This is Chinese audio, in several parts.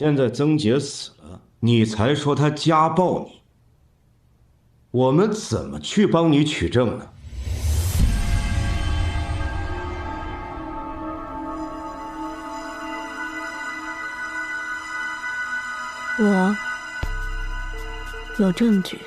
现在曾杰死了，你才说他家暴你，我们怎么去帮你取证呢？我有证据。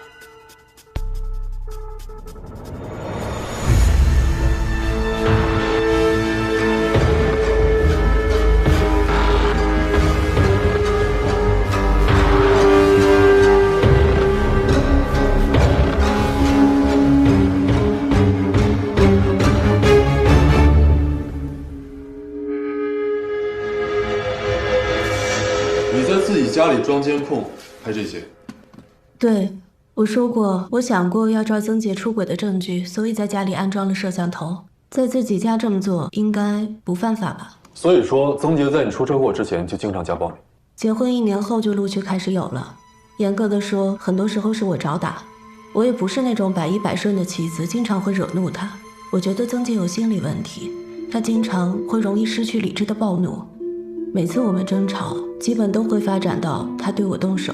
你在自己家里装监控拍这些？对，我说过，我想过要抓曾杰出轨的证据，所以在家里安装了摄像头。在自己家这么做，应该不犯法吧？所以说，曾杰在你出车祸之前就经常家暴你。结婚1年后就陆续开始有了。严格的说，很多时候是我找打。我也不是那种百依百顺的妻子，经常会惹怒他。我觉得曾杰有心理问题，他经常会容易失去理智的暴怒。每次我们争吵，基本都会发展到他对我动手。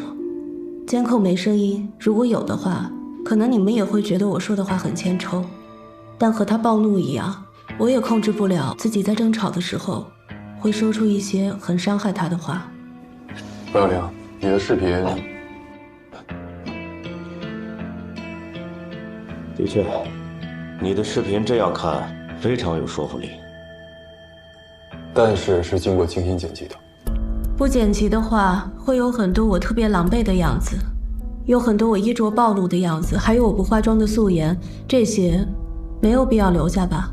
监控没声音，如果有的话，可能你们也会觉得我说的话很欠抽。但和他暴怒一样，我也控制不了自己在争吵的时候，会说出一些很伤害他的话。白小玲，你的视频，的确，你的视频这样看非常有说服力。但是是经过精心剪辑的。不剪辑的话，会有很多我特别狼狈的样子，有很多我衣着暴露的样子，还有我不化妆的素颜，这些没有必要留下吧。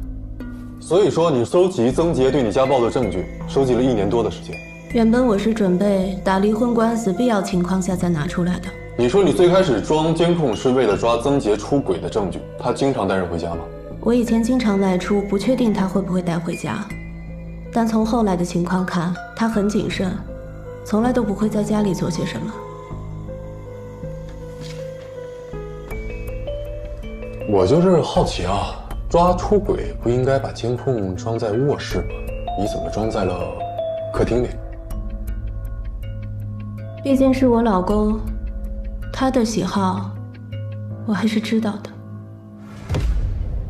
所以说，你收集曾杰对你家暴的证据，收集了1年多的时间。原本我是准备打离婚官司必要情况下再拿出来的。你说你最开始装监控是为了抓曾杰出轨的证据，他经常带人回家吗？我以前经常外出，不确定他会不会带回家，但从后来的情况看，他很谨慎，从来都不会在家里做些什么。我就是好奇啊，抓出轨不应该把监控装在卧室吗？你怎么装在了客厅里？毕竟是我老公，他的喜好我还是知道的。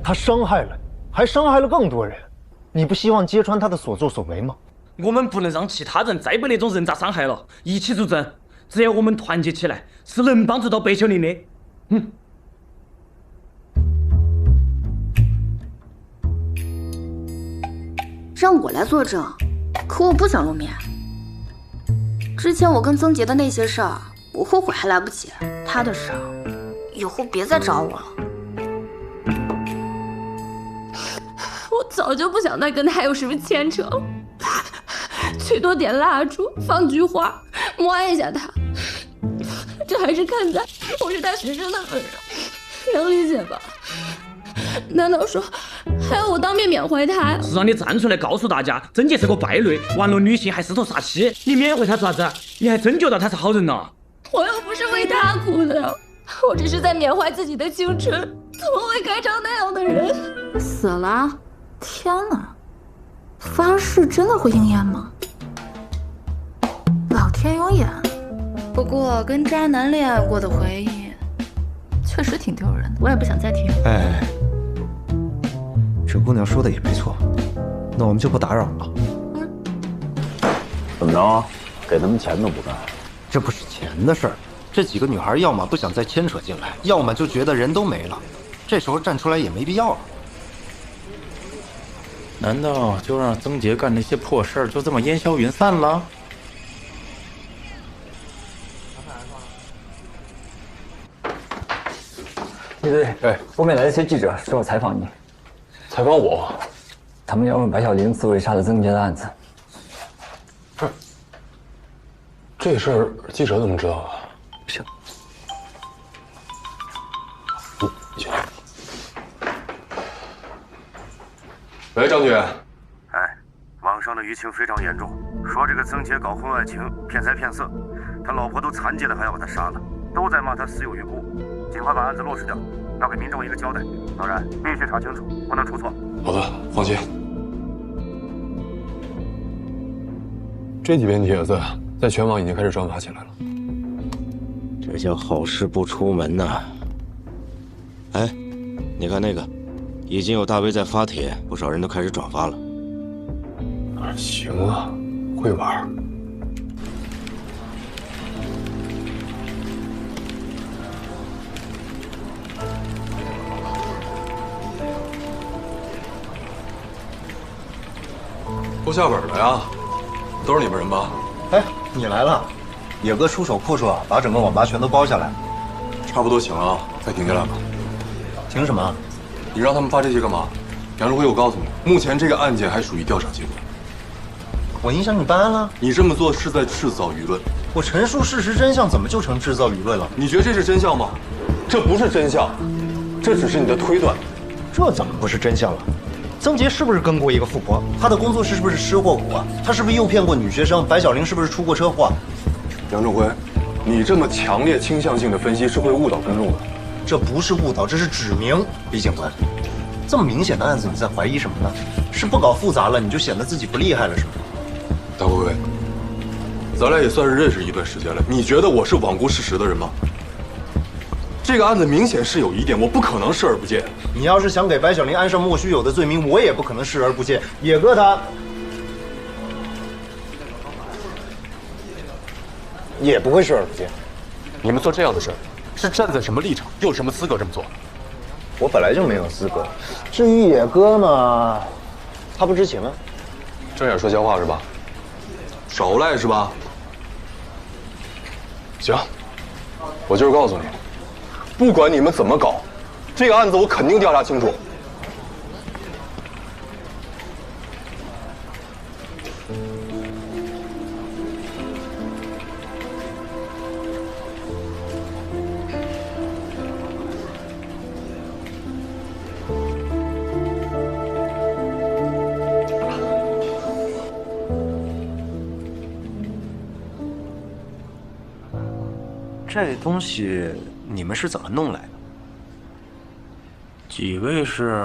他伤害了你，还伤害了更多人，你不希望揭穿他的所作所为吗？我们不能让其他人再被那种人渣伤害了，一起作证。只要我们团结起来，是能帮助到白小玲的。让我来作证，可我不想露面。之前我跟曾杰的那些事儿，我后悔还来不及。他的事儿，以后别再找我了。我早就不想再跟他有什么牵扯了，最多点蜡烛，放句话，摸一下他。这还是看在我是他学生的份上，能理解吧？难道说还要我当面缅怀他呀？是让你站出来告诉大家，曾杰是个败类，玩弄女性还私头杀妻，你缅怀他做啥子？你还真觉得他是好人呐？我又不是为他哭的，我只是在缅怀自己的青春，怎么会该成那样的人？死了？天哪！发誓真的会应验吗？老天有眼。不过跟渣男恋爱过的回忆，确实挺丢人的，我也不想再提。哎，这姑娘说的也没错，那我们就不打扰了。怎么着？给他们钱都不干？这不是钱的事儿，这几个女孩要么不想再牵扯进来，要么就觉得人都没了，这时候站出来也没必要了。难道就让曾杰干那些破事儿就这么烟消云散了？对，外面来了些记者，说要采访你。采访我？他们要问白小玲自卫杀了曾杰的案子。这事儿记者怎么知道啊？行。行。喂，张局。网上的舆情非常严重，说这个曾杰搞婚外情、骗财骗色，他老婆都残疾了还要把他杀了，都在骂他死有余辜。尽快把案子落实掉，要给民众一个交代。当然，必须查清楚，不能出错。好的，放心。这几篇帖子在在全网已经开始转发起来了。这叫好事不出门呐！哎，你看那个，已经有大 V 在发帖，不少人都开始转发了。行啊，会玩。都下本了呀，都是你们人吧？哎，你来了，野哥出手阔绰，把整个网吧全都包下来。差不多行了，再停下来吧。停什么？你让他们发这些干嘛？杨志辉，我告诉你，目前这个案件还属于调查阶段。我影响你办案了？你这么做是在制造舆论。我陈述事实真相，怎么就成制造舆论了？你觉得这是真相吗？这不是真相，这只是你的推断。这怎么不是真相了？曾杰是不是跟过一个富婆？他的工作室是不是吃货股啊？他是不是诱骗过女学生？白小玲是不是出过车祸？杨正辉，你这么强烈倾向性的分析是会误导公众的。这不是误导，这是指明。李警官，这么明显的案子，你在怀疑什么呢？是不搞复杂了，你就显得自己不厉害了，是吗？大辉，咱俩也算是认识一段时间了，你觉得我是罔顾事实的人吗？这个案子明显是有疑点，我不可能视而不见。你要是想给白小玲安上莫须有的罪名，我也不可能视而不见。野哥他也不会视而不见。你们做这样的事儿，是站在什么立场，又有什么资格这么做？我本来就没有资格。至于野哥嘛，他不知情啊。睁眼说瞎话是吧？少赖是吧？行，我今儿告诉你，不管你们怎么搞，这个案子我肯定调查清楚。这东西你们是怎么弄来的？几位是？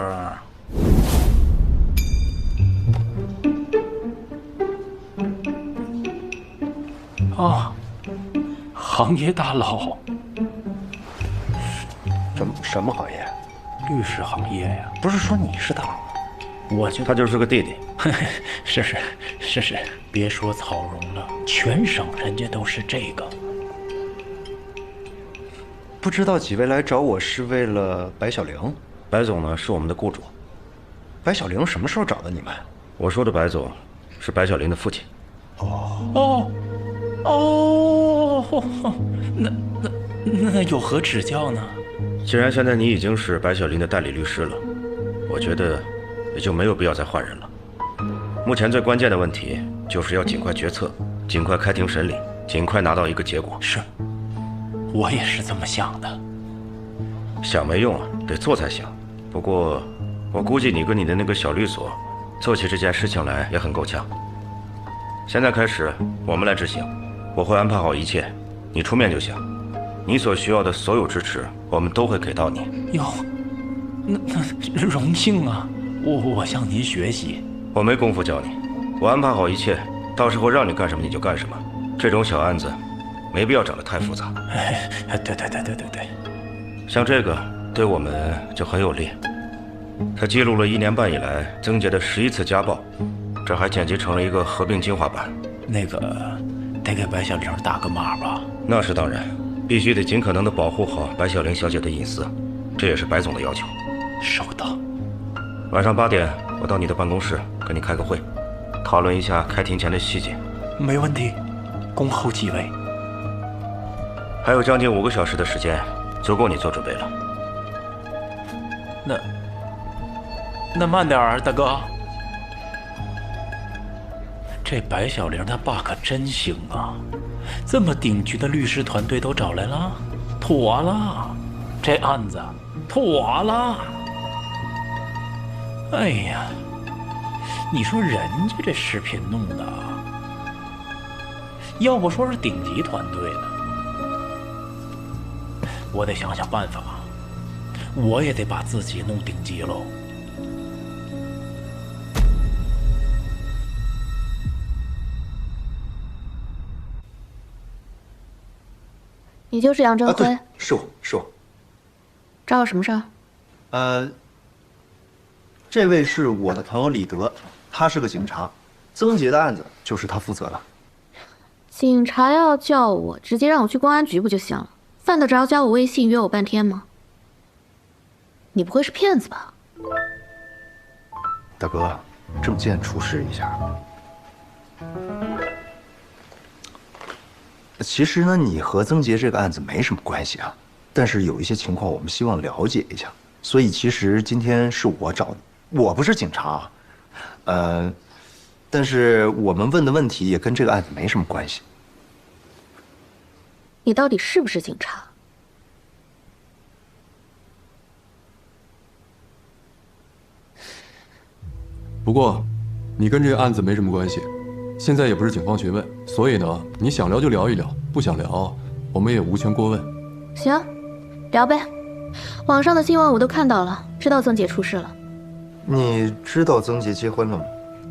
哦，行业大佬。什么行业？律师行业呀。不是说你是大佬吗？我就他就是个弟弟。是，别说曹荣了，全省人家都是这个。不知道几位来找我是为了白小玲？白总呢是我们的雇主。白小玲什么时候找的你们？我说的白总是白小玲的父亲。那有何指教呢？既然现在你已经是白小玲的代理律师了，我觉得也就没有必要再换人了。目前最关键的问题就是要尽快决策，尽快开庭审理，尽快拿到一个结果。是，我也是这么想的。想没用啊，得做才行。不过，我估计你跟你的那个小律所，做起这件事情来也很够呛。现在开始，我们来执行，我会安排好一切，你出面就行。你所需要的所有支持，我们都会给到你。哟，那荣幸啊！我向您学习。我没工夫教你，我安排好一切，到时候让你干什么你就干什么。这种小案子，没必要整得太复杂。对，像这个对我们就很有利。它记录了1年半以来曾杰的11次家暴，这还剪辑成了一个合并精华版。那个得给白小玲打个码吧？那是当然，必须得尽可能的保护好白小玲小姐的隐私，这也是白总的要求。收到。晚上8点，我到你的办公室跟你开个会，讨论一下开庭前的细节。没问题，恭候几位。还有将近5个小时的时间，足够你做准备了。那慢点儿，大哥。这白小玲她爸可真行啊，这么顶级的律师团队都找来了，妥了，这案子妥了。哎呀，你说人家这视频弄的，要不说是顶级团队呢，我得想想办法，我也得把自己弄顶级喽。就是杨振辉？对，是我。找我什么事儿？这位是我的朋友李德，他是个警察，曾杰的案子就是他负责的。警察要叫我，直接让我去公安局不就行了？犯得着加我微信约我半天吗？你不会是骗子吧？大哥，证件出示一下。其实呢，你和曾杰这个案子没什么关系啊，但是有一些情况我们希望了解一下，所以其实今天是我找的，我不是警察，但是我们问的问题也跟这个案子没什么关系。你到底是不是警察？不过，你跟这个案子没什么关系，现在也不是警方询问，所以呢，你想聊就聊一聊，不想聊，我们也无权过问。行，聊呗。网上的新闻我都看到了，知道曾杰出事了。你知道曾杰结婚了吗？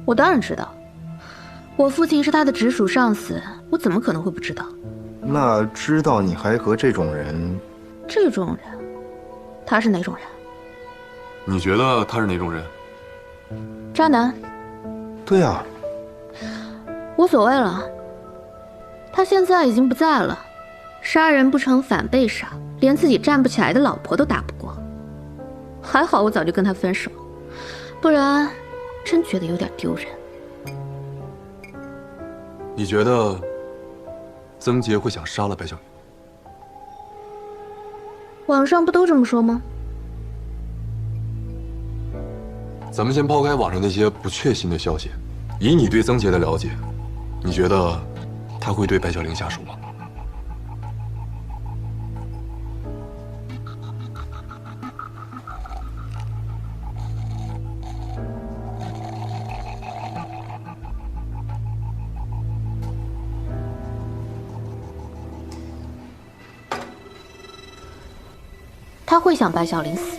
我当然知道，我父亲是他的直属上司，我怎么可能会不知道？那知道你还和这种人？这种人，他是哪种人？你觉得他是哪种人？渣男。对啊，无所谓了。他现在已经不在了，杀人不成反被杀，连自己站不起来的老婆都打不过。还好我早就跟他分手，不然真觉得有点丢人。你觉得曾杰会想杀了白小玲？网上不都这么说吗？咱们先抛开网上那些不确信的消息，以你对曾杰的了解，你觉得他会对白小玲下手吗？他会想白小玲死。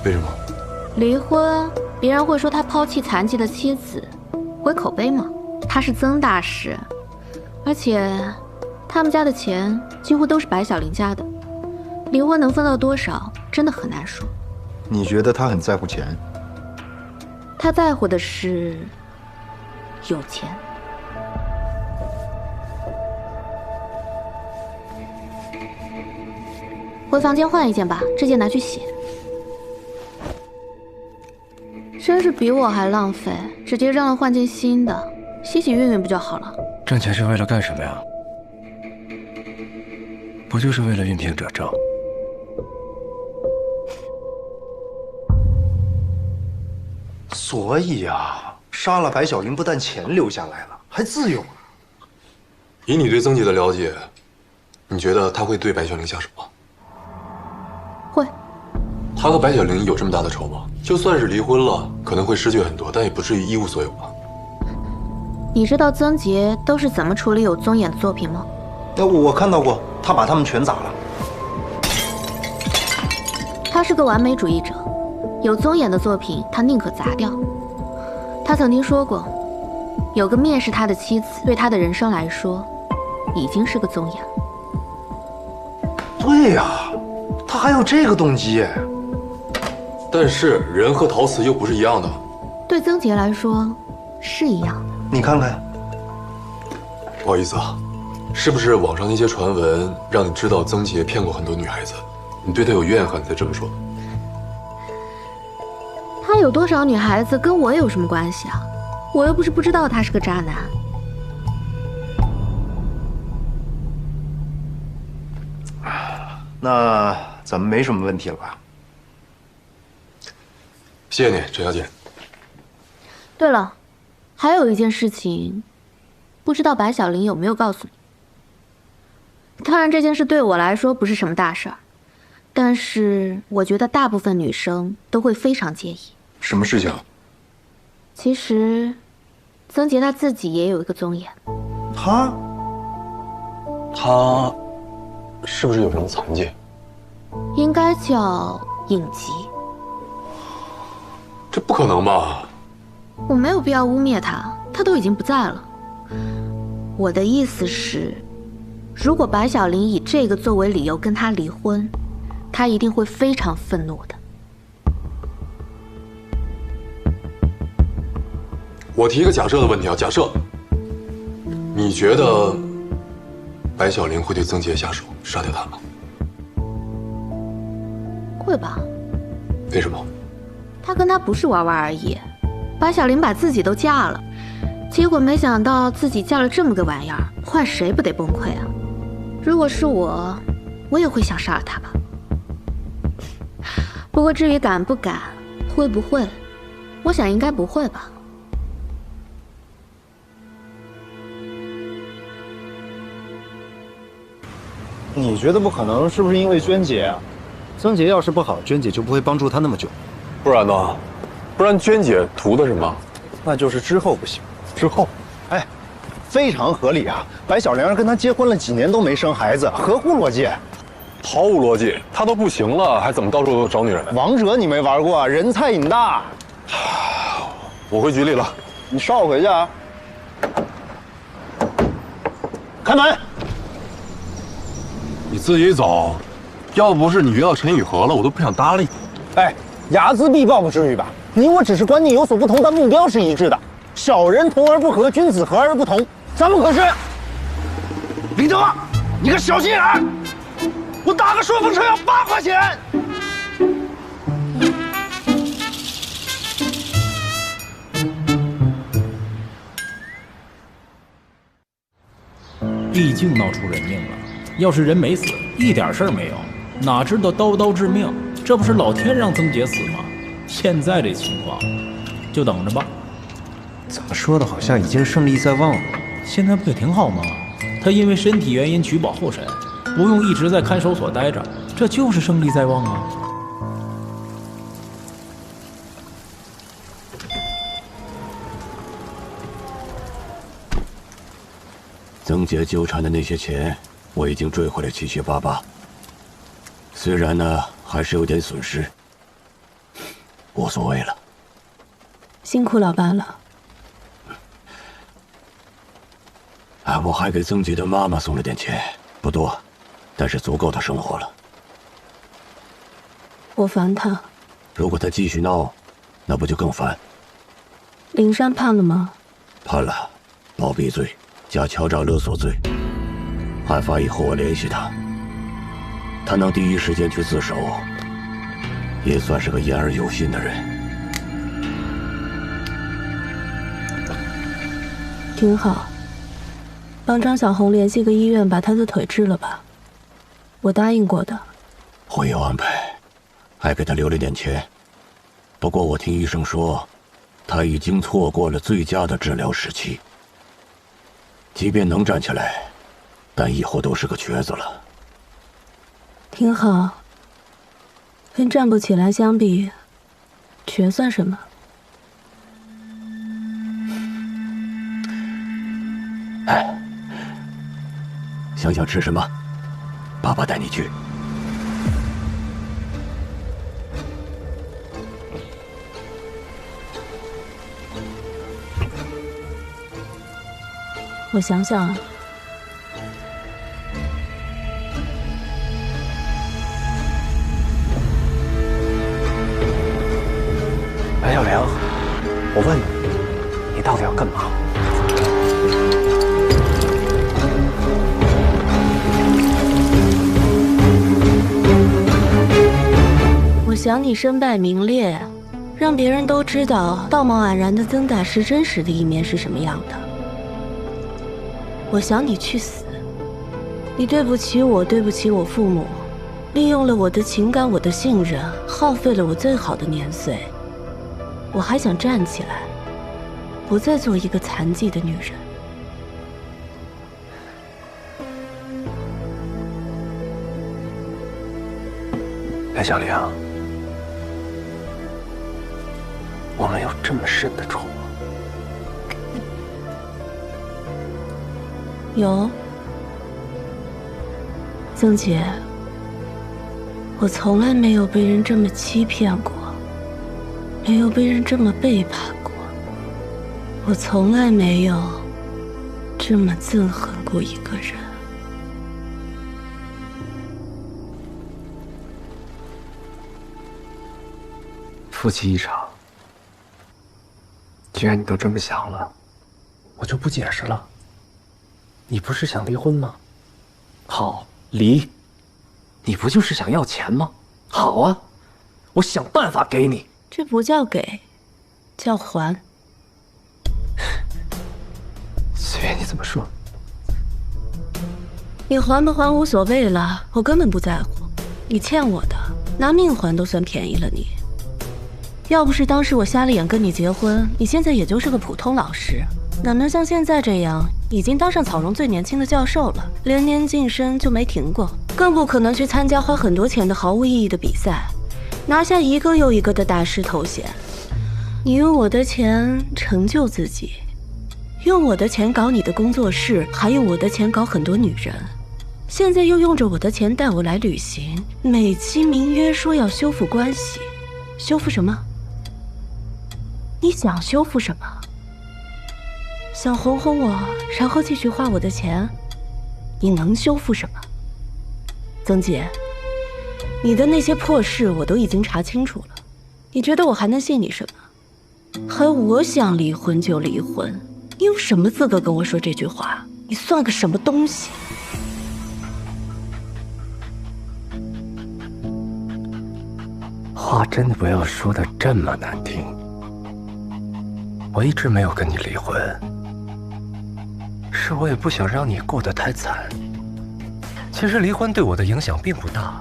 为什么？离婚，别人会说他抛弃残疾的妻子，毁口碑吗？他是曾大师，而且他们家的钱几乎都是白小玲家的，离婚能分到多少，真的很难说。你觉得他很在乎钱？他在乎的是有钱。回房间换一件吧，这件拿去洗。真是比我还浪费，直接扔了换件新的，洗洗熨熨不就好了？挣钱是为了干什么呀？不就是为了熨平褶皱？所以啊，杀了白小玲，不但钱留下来了，还自由了。以你对曾杰的了解，你觉得他会对白小玲下手吗？会。他和白小玲有这么大的仇吗？就算是离婚了，可能会失去很多，但也不至于一无所有吧？你知道曾杰都是怎么处理有宗眼的作品吗？我看到过，他把他们全砸了。他是个完美主义者，有宗眼的作品他宁可砸掉。他曾经说过，有个蔑视他的妻子，对他的人生来说，已经是个宗眼了。对呀，他还有这个动机。但是人和陶瓷又不是一样的。对曾杰来说，是一样的。你看看。不好意思啊，是不是网上那些传闻让你知道曾杰骗过很多女孩子？你对他有怨恨才这么说？他有多少女孩子跟我有什么关系啊？我又不是不知道他是个渣男。那咱们没什么问题了吧？谢谢你，陈小姐。对了，还有一件事情，不知道白小玲有没有告诉你？当然，这件事对我来说不是什么大事儿，但是我觉得大部分女生都会非常介意。什么事情？其实，曾杰他自己也有一个宗眼。他是不是有什么残疾？应该叫隐疾。这不可能吧？我没有必要污蔑他，他都已经不在了。我的意思是，如果白小玲以这个作为理由跟他离婚，他一定会非常愤怒的。我提一个假设的问题啊，假设你觉得白小玲会对曾洁下手杀掉他吗？会吧？为什么？他跟他不是玩玩而已。白小玲把自己都嫁了，结果没想到自己嫁了这么个玩意儿，换谁不得崩溃啊？如果是我，我也会想杀了他吧。不过至于敢不敢，会不会，我想应该不会吧。你觉得不可能，是不是因为娟姐啊？曾洁要是不好，娟姐就不会帮助她那么久。不然呢？不然娟姐图的什么？那就是之后不行。之后，哎，非常合理啊！白小玲跟他结婚了几年都没生孩子，合乎逻辑。毫无逻辑，他都不行了，还怎么到处找女人？王者你没玩过，人菜瘾大。我回局里了，你捎我回去啊。开门。你自己走，要不是你约到陈雨禾了，我都不想搭理你。哎，睚眦必报不至于吧？你我只是观念有所不同，但目标是一致的。小人同而不和，君子和而不同，咱们可是。李德，你个小心眼儿！我打个顺风车要8块钱。毕竟闹出人命了，要是人没死，一点事儿没有，哪知道刀刀致命？这不是老天让曾洁死吗？现在这情况，就等着吧。怎么说的好像已经胜利在望了？现在不也挺好吗？他因为身体原因取保候审，不用一直在看守所待着，这就是胜利在望啊。曾洁纠缠的那些钱，我已经追回来7七8八。虽然呢，还是有点损失，无所谓了。辛苦老爸了。哎，我还给曾洁的妈妈送了点钱，不多，但是足够她生活了。我烦他。如果她继续闹，那不就更烦？林珊判了吗？判了，包庇罪加敲诈勒索罪。案发以后我联系他，他能第一时间去自首，也算是个言而有信的人。挺好。帮张小红联系个医院，把她的腿治了吧。我答应过的。会有安排，还给他留了点钱。不过我听医生说，他已经错过了最佳的治疗时期。即便能站起来，但以后都是个瘸子了。挺好。跟站不起来相比，瘸算什么？哎，想吃什么？爸爸带你去。我想想啊。白小玲，我问你，你到底要干嘛？我想你身败名裂，让别人都知道道貌岸然的曾大师真实的一面是什么样的。我想你去死，你对不起我，对不起我父母，利用了我的情感，我的信任，耗费了我最好的年岁。我还想站起来，不再做一个残疾的女人。白小玲，我们有这么深的仇吗？有，曾洁，我从来没有被人这么欺骗过，没有被人这么背叛过，我从来没有这么憎恨过一个人。夫妻一场。既然你都这么想了，我就不解释了。你不是想离婚吗？好，离。你不就是想要钱吗？好啊，我想办法给你。这不叫给，叫还。随便你怎么说。你还不还无所谓了，我根本不在乎。你欠我的，拿命还都算便宜了你。要不是当时我瞎了眼跟你结婚，你现在也就是个普通老师，哪能像现在这样，已经当上草荣最年轻的教授了，连年晋升就没停过，更不可能去参加花很多钱的毫无意义的比赛，拿下一个又一个的大师头衔。你用我的钱成就自己，用我的钱搞你的工作室，还用我的钱搞很多女人，现在又用着我的钱带我来旅行，美其名曰说要修复关系，修复什么？你想修复什么？想哄哄我，然后继续花我的钱？你能修复什么？曾姐，你的那些破事我都已经查清楚了，你觉得我还能信你什么？还我想离婚就离婚，你有什么资格跟我说这句话？你算个什么东西？话真的不要说的这么难听。我一直没有跟你离婚，是我也不想让你过得太惨。其实离婚对我的影响并不大。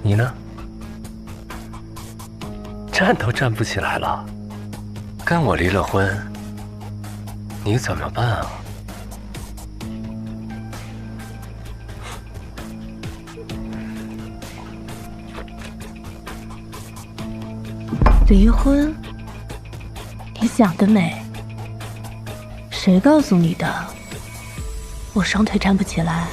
你呢？站都站不起来了，跟我离了婚，你怎么办啊？离婚？你想得美！谁告诉你的？我双腿站不起来。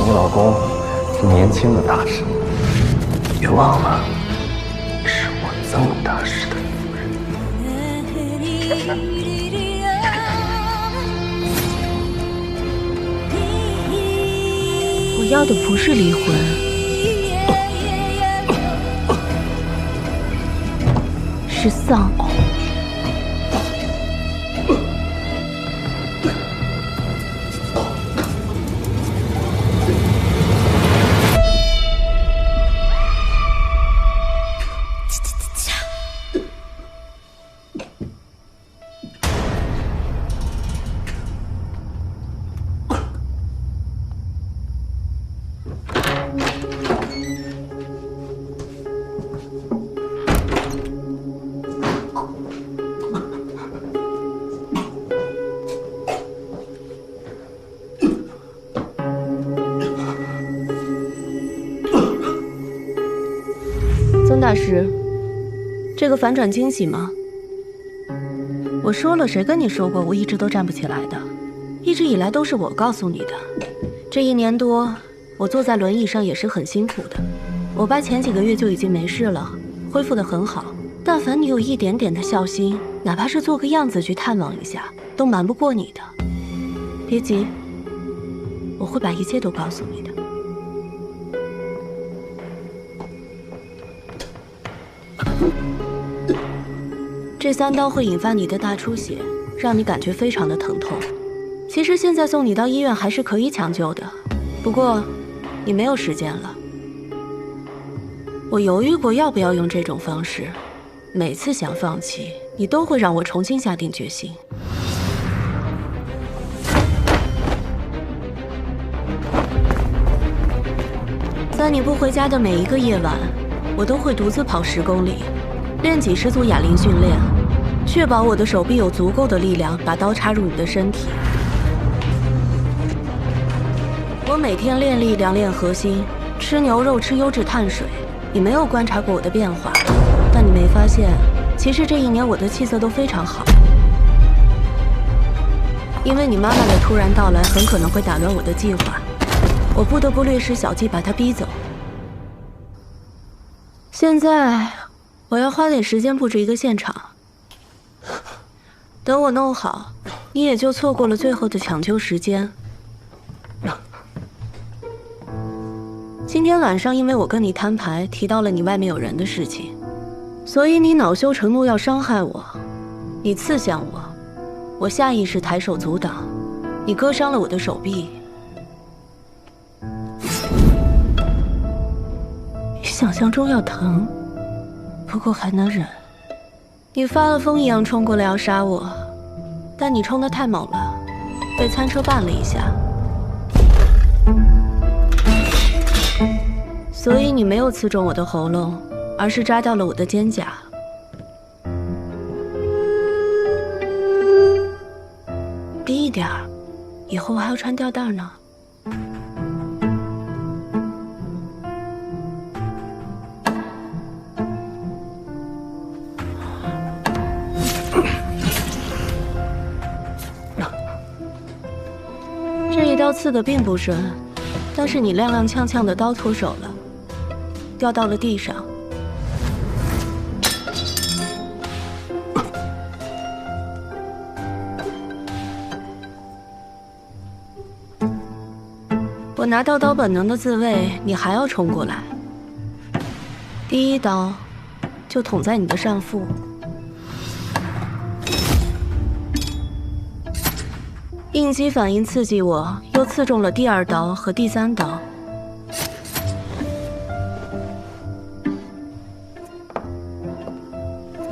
你老公是年轻的大师，别忘了，是我曾大师的夫人。我要的不是离婚，是丧偶。曾大师，这个反转惊喜吗？我说了，谁跟你说过我一直都站不起来的？一直以来都是我告诉你的。这1年多，我坐在轮椅上也是很辛苦的。我爸前几个月就已经没事了，恢复得很好。但凡你有一点点的孝心，哪怕是做个样子去探望一下，都瞒不过你的。别急，我会把一切都告诉你的。这3刀会引发你的大出血，让你感觉非常的疼痛。其实现在送你到医院还是可以抢救的，不过你没有时间了。我犹豫过要不要用这种方式，每次想放弃，你都会让我重新下定决心。在你不回家的每一个夜晚，我都会独自跑10公里，练几10组哑铃训练，确保我的手臂有足够的力量把刀插入你的身体。我每天练力量、练核心，吃牛肉、吃优质碳水。你没有观察过我的变化，但你没发现，其实这1年我的气色都非常好。因为你妈妈的突然到来很可能会打乱我的计划，我不得不略施小计把她逼走。现在我要花点时间布置一个现场，等我弄好，你也就错过了最后的抢救时间。今天晚上因为我跟你摊牌提到了你外面有人的事情，所以你恼羞成怒要伤害我，你刺向我，我下意识抬手阻挡，你割伤了我的手臂。比想象中要疼，不过还能忍。你发了疯一样冲过来要杀我，但你冲得太猛了，被餐车绊了一下。所以你没有刺中我的喉咙，而是扎掉了我的肩胛。低一点儿，以后我还要穿吊带呢。这一刀刺得并不深，但是你踉踉跄跄的刀脱手了。掉到了地上。我拿到刀本能的自卫，你还要冲过来。第1刀就捅在你的上腹，应激反应刺激我，又刺中了第2刀和第3刀。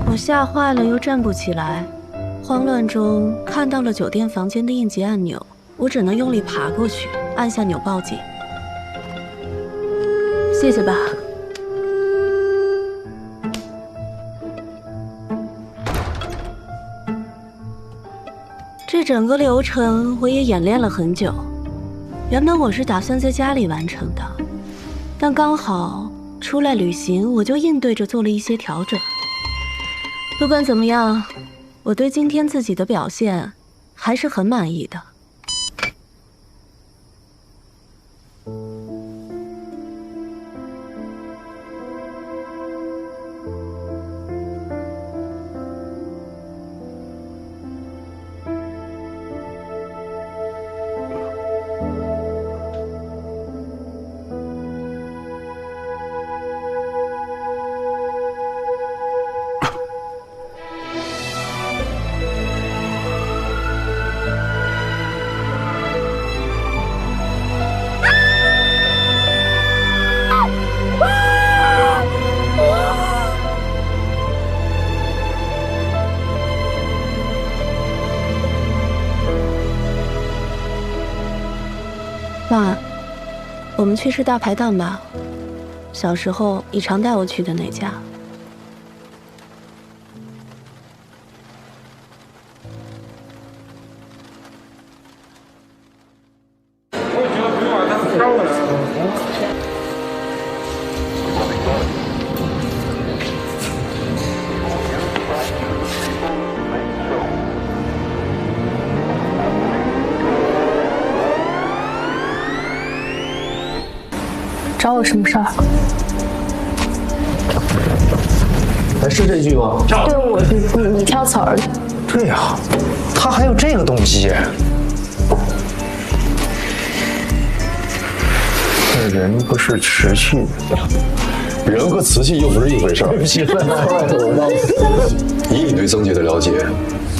我吓坏了，又站不起来，慌乱中看到了酒店房间的应急按钮，我只能用力爬过去，按下钮报警。谢谢吧。这整个流程我也演练了很久，原本我是打算在家里完成的，但刚好出来旅行，我就应对着做了一些调整。不管怎么样，我对今天自己的表现还是很满意的。爸，我们去吃大排档吧。小时候你常带我去的那家。找我什么事儿？还是这句吗？对，我你挑词儿。对呀，他还有这个动机。这人不是持续的，人和瓷器又不是一回事儿。以你对曾洁的了解，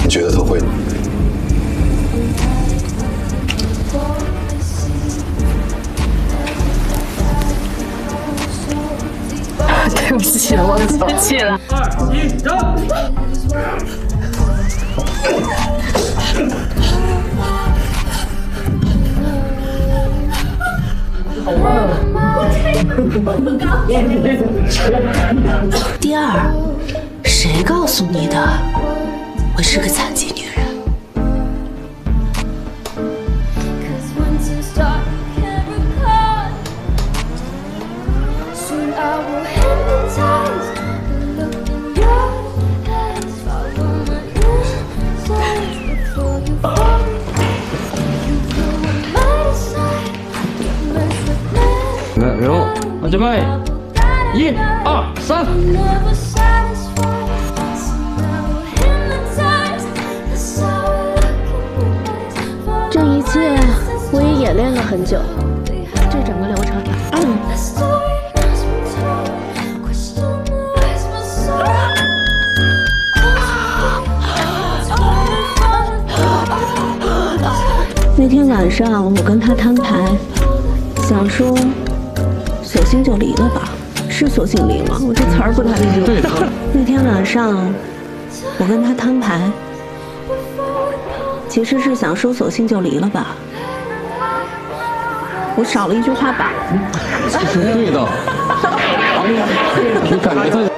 你觉得他会吗？对不起，我错气了。2、1，走！第二，谁告诉你的？我是个残疾女人。6，那准备，1、2、3。这一切我也演练了很久，这整个流程，那天晚上我跟他摊牌，想说，索性就离了吧，是索性离吗？我这词儿不太利落。那天晚上我跟他摊牌，其实是想说索性就离了吧。我少了一句话吧。是对的。你感觉他。